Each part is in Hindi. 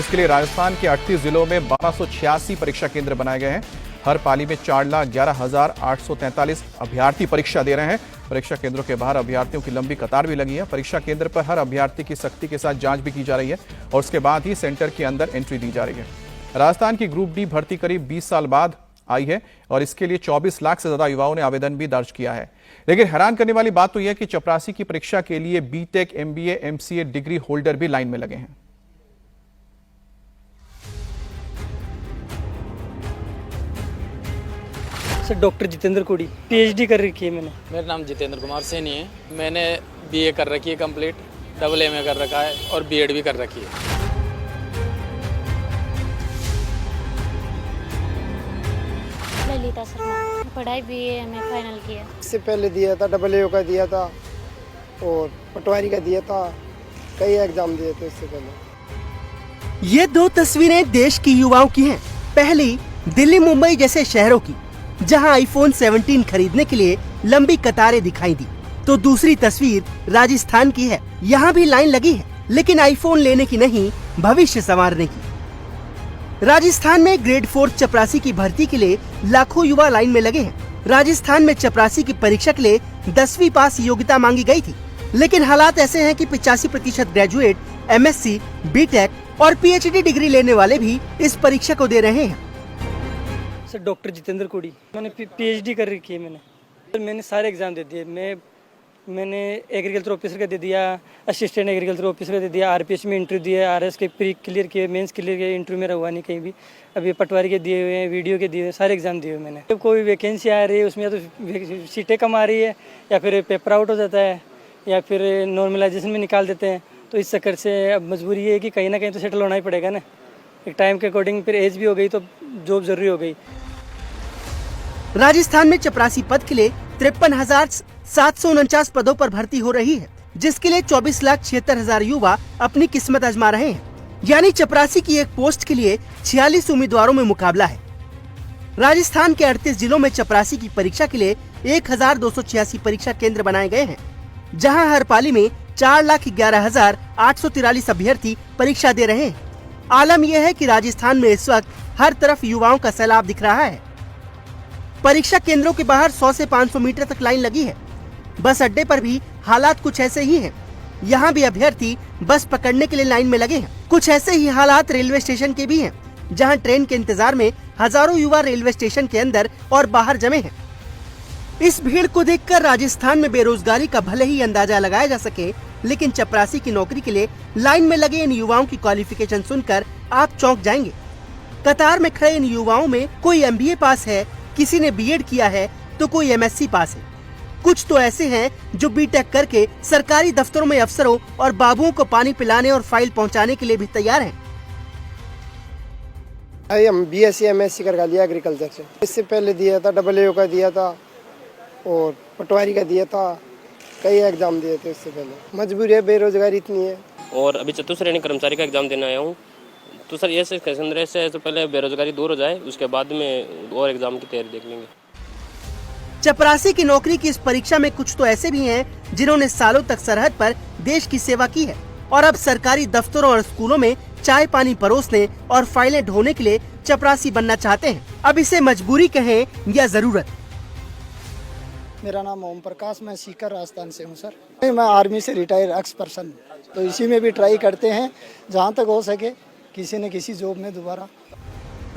जिसके लिए राजस्थान के 38 जिलों में 1286 परीक्षा केंद्र बनाए गए हैं। हर पाली में 4,11,843 अभ्यर्थी परीक्षा दे रहे हैं। परीक्षा केंद्रों के बाहर अभ्यर्थियों की लंबी कतार भी लगी है। परीक्षा केंद्र पर हर अभ्यर्थी की सख्ती के साथ जांच भी की जा रही है और उसके बाद ही सेंटर के अंदर एंट्री दी जा रही है। राजस्थान की ग्रुप डी भर्ती करीब 20 साल बाद आई है और इसके लिए 24 लाख से ज्यादा युवाओं ने आवेदन भी दर्ज किया है। लेकिन हैरान करने वाली बात तो यह है कि चपरासी की परीक्षा के लिए BTech, MBA, MCA degree holder भी लाइन में लगे हैं। सर डॉक्टर जितेंद्र कोड़ी, पीएचडी कर रखी है मैंने। मेरा नाम जितेंद्र कुमार सैनी है। मैंने बीए कर रखी है कंप्लीट, डबल एमए कर रखा है और बीएड भी कर रखी है। ललिता शर्मा, पढ़ाई बीए एमए फाइनल किया। इससे पहले दिया था, डबल ए का दिया था और पटवारी का दिया था, कई एग्जाम दिए थे इससे पहले। ये दो तस्वीरें देश की युवाओं की हैं। पहली दिल्ली, मुंबई जैसे शहरों की, जहां आईफोन 17 खरीदने के लिए लंबी कतारें दिखाई दी, तो दूसरी तस्वीर राजस्थान की है। यहाँ भी लाइन लगी है, लेकिन आईफोन लेने की नहीं, भविष्य संवारने की। राजस्थान में ग्रेड 4 चपरासी की भर्ती के लिए लाखों युवा लाइन में लगे हैं। राजस्थान में चपरासी की परीक्षा के लिए 10वीं पास योग्यता मांगी गई थी, लेकिन हालात ऐसे हैं कि 85% ग्रेजुएट, एमएससी, बीटेक और पीएचडी डिग्री लेने वाले भी इस परीक्षा को दे रहे हैं। सर डॉक्टर जितेंद्र कोड़ी, मैंने पीएचडी कर रखी है मैंने सारे एग्जाम दे दिए। मैंने एग्रीकल्चर ऑफिसर का दे दिया, असिस्टेंट एग्रीकल्चर ऑफिसर का दे दिया, आरपीएस में इंटरव्यू दिया, आरएस के प्री क्लियर किए, मेंस क्लियर किए, इंटरव्यू मेरा हुआ नहीं कहीं भी। अभी पटवारी के दिए हुए हैं, वीडियो के दिए हुए, सारे एग्जाम दिए हुए मैंने। जब कोई वैकेंसी आ रही है उसमें या तो सीटें कम आ रही है या फिर पेपर आउट हो जाता है या फिर नॉर्मलाइजेशन में निकाल देते हैं। तो इस चक्कर से अब मजबूरी है कि कहीं ना कहीं तो सेटल होना ही पड़ेगा ना। एक टाइम के अकॉर्डिंग फिर एज भी हो गई तो जॉब जरूरी हो गई। राजस्थान में चपरासी पद के लिए 53,749 पदों पर भर्ती हो रही है, जिसके लिए 24,76,000 युवा अपनी किस्मत आजमा रहे हैं। यानी चपरासी की एक पोस्ट के लिए 46 उम्मीदवारों में मुकाबला है। राजस्थान के 38 जिलों में चपरासी की परीक्षा के लिए 1,286 परीक्षा केंद्र बनाए गए हैं, जहां हर पाली में 4,11,843 अभ्यर्थी परीक्षा दे रहे हैं। आलम यह है कि राजस्थान में इस वक्त हर तरफ युवाओं का सैलाब दिख रहा है। परीक्षा केंद्रों के बाहर 100 से 500 मीटर तक लाइन लगी है। बस अड्डे पर भी हालात कुछ ऐसे ही हैं। यहाँ भी अभ्यर्थी बस पकड़ने के लिए लाइन में लगे हैं। कुछ ऐसे ही हालात रेलवे स्टेशन के भी हैं, जहाँ ट्रेन के इंतजार में हजारों युवा रेलवे स्टेशन के अंदर और बाहर जमे हैं। इस भीड़ को देखकर राजस्थान में बेरोजगारी का भले ही अंदाजा लगाया जा सके, लेकिन चपरासी की नौकरी के लिए लाइन में लगे इन युवाओं की क्वालिफिकेशन सुनकर आप चौंक जाएंगे। कतार में खड़े इन युवाओं में कोई एमबीए पास है, किसी ने बीएड किया है तो कोई एमएससी पास है। कुछ तो ऐसे हैं जो बीटेक करके सरकारी दफ्तरों में अफसरों और बाबुओं को पानी पिलाने और फाइल पहुंचाने के लिए भी तैयार हैं। हम बीएससी एमएससी कर लिया एग्रीकल्चर से। इससे पहले दिया था, डबल ए का दिया था और पटवारी का दिया था, कई एग्जाम दिए थे इससे पहले। मजबूरी है, बेरोजगारी इतनी है। और अभी चतुश्रेणी कर्मचारी का एग्जाम देने आया हूँ। तो सर ये से तो पहले बेरोजगारी दूर हो जाए, उसके बाद में और एग्जाम की तैयारी देख लेंगे। चपरासी की नौकरी की इस परीक्षा में कुछ तो ऐसे भी हैं जिन्होंने सालों तक सरहद पर देश की सेवा की है और अब सरकारी दफ्तरों और स्कूलों में चाय पानी परोसने और फाइलें ढोने के लिए चपरासी बनना चाहते हैं। अब इसे मजबूरी कहें या जरूरत। मेरा नाम ओम प्रकाश, मैं सीकर राजस्थान से हूँ सर। मैं आर्मी से रिटायर एक्स पर्सन, तो इसी में भी ट्राई करते हैं जहाँ तक हो सके किसी न किसी जॉब में दोबारा।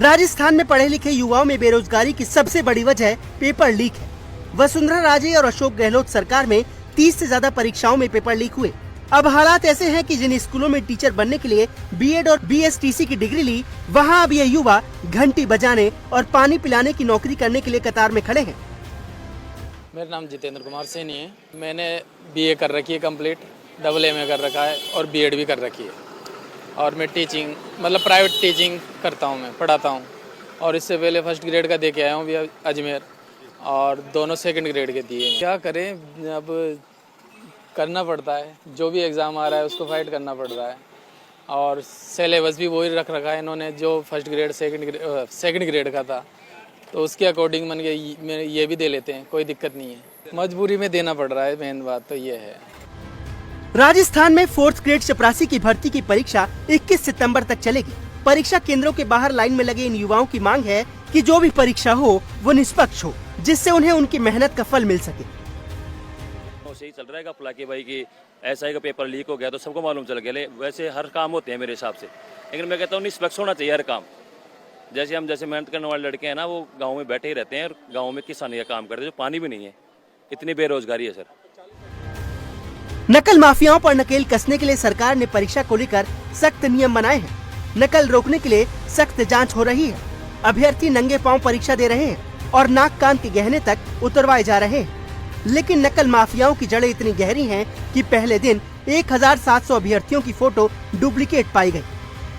राजस्थान में पढ़े लिखे युवाओं में बेरोजगारी की सबसे बड़ी वजह पेपर लीक है। वसुंधरा राजे और अशोक गहलोत सरकार में 30 से ज्यादा परीक्षाओं में पेपर लीक हुए। अब हालात ऐसे हैं कि जिन स्कूलों में टीचर बनने के लिए बीएड और बीएसटीसी की डिग्री ली, वहां अब ये युवा घंटी बजाने और पानी पिलाने की नौकरी करने के लिए कतार में खड़े हैं। मेरा नाम जितेंद्र कुमार सैनी है। मैंने बीए कर रखी है कंप्लीट, डबल एमए कर रखा है और बीएड भी कर रखी है। और मैं टीचिंग मतलब प्राइवेट टीचिंग करता हूँ, मैं पढ़ाता हूँ। और इससे पहले फर्स्ट ग्रेड का दे के आया हूँ भी अजमेर, और दोनों सेकंड ग्रेड के दिए। क्या करें, अब करना पड़ता है, जो भी एग्ज़ाम आ रहा है उसको फाइट करना पड़ रहा है। और सिलेबस भी वही रख रखा है इन्होंने जो फर्स्ट ग्रेड सेकंड ग्रेड का था, तो उसके अकॉर्डिंग मन के ये भी दे लेते हैं, कोई दिक्कत नहीं है। मजबूरी में देना पड़ रहा है, मेन बात तो ये है। राजस्थान में 4th ग्रेड चपरासी की भर्ती की परीक्षा 21 सितंबर तक चलेगी। परीक्षा केंद्रों के बाहर लाइन में लगे इन युवाओं की मांग है कि जो भी परीक्षा हो वो निष्पक्ष हो, जिससे उन्हें उनकी मेहनत का फल मिल सके। सही चल रहा है फुला के भाई की ऐसा ही का पेपर लीक हो गया तो सबको मालूम चल गया। वैसे हर काम होते हैं मेरे हिसाब से, लेकिन मैं कहता हूँ निष्पक्ष होना चाहिए हर काम। जैसे हम मेहनत करने वाले लड़के हैं ना, वो गाँव में बैठे ही रहते हैं और गाँव में किसानी का काम करते हैं, जो पानी भी नहीं है, इतनी बेरोजगारी है सर। नकल माफियाओं पर नकेल कसने के लिए सरकार ने परीक्षा को लेकर सख्त नियम बनाए हैं। नकल रोकने के लिए सख्त जांच हो रही है। अभ्यर्थी नंगे पांव परीक्षा दे रहे हैं और नाक कान के गहने तक उतरवाए जा रहे हैं। लेकिन नकल माफियाओं की जड़ें इतनी गहरी हैं कि पहले दिन 1700 अभ्यर्थियों की फोटो डुप्लीकेट पाई गई।